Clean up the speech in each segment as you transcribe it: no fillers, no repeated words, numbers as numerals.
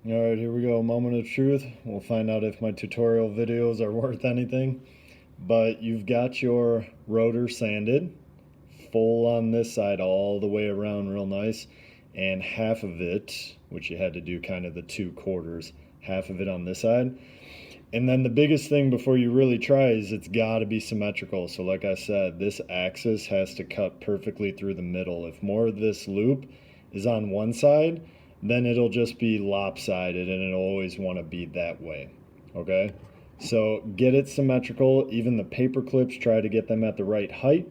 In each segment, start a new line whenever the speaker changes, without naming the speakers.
Alright, here we go. Moment of truth. We'll find out if my tutorial videos are worth anything. But you've got your rotor sanded, full on this side all the way around real nice. And half of it, which you had to do kind of the 2/4, half of it on this side. And then the biggest thing before you really try is it's got to be symmetrical. So like I said, this axis has to cut perfectly through the middle. If more of this loop is on one side, then it'll just be lopsided and it'll always want to be that way. Okay? So get it symmetrical. Even the paper clips, try to get them at the right height.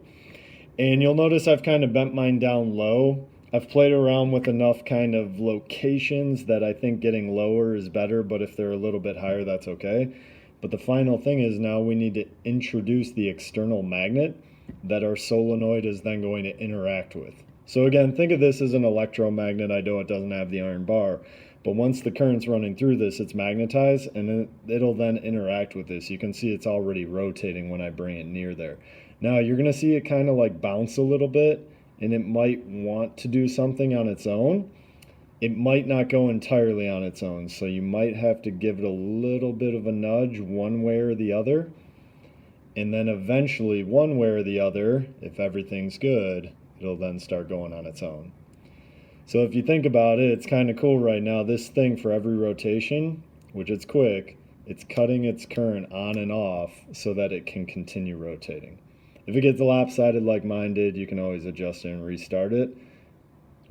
And you'll notice I've kind of bent mine down low. I've played around with enough kind of locations that I think getting lower is better, but if they're a little bit higher, that's okay. But the final thing is now we need to introduce the external magnet that our solenoid is then going to interact with. So again, think of this as an electromagnet. I know it doesn't have the iron bar, but once the current's running through this, it's magnetized and it'll then interact with this. You can see it's already rotating when I bring it near there. Now you're going to see it kind of like bounce a little bit, and it might want to do something on its own. It might not go entirely on its own, so you might have to give it a little bit of a nudge one way or the other. And then eventually, one way or the other, if everything's good, it'll then start going on its own. So if you think about it, it's kind of cool right now. This thing, for every rotation, which it's quick, it's cutting its current on and off so that it can continue rotating. If it gets lopsided like mine did, you can always adjust it and restart it.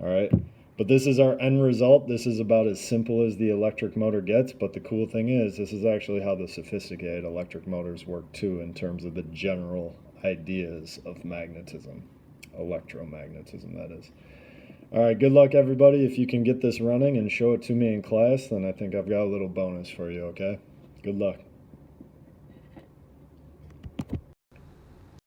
All right. But this is our end result. This is about as simple as the electric motor gets. But the cool thing is, this is actually how the sophisticated electric motors work too, in terms of the general ideas of magnetism, electromagnetism, that is. All right, good luck, everybody. If you can get this running and show it to me in class, then I think I've got a little bonus for you, okay? Good luck.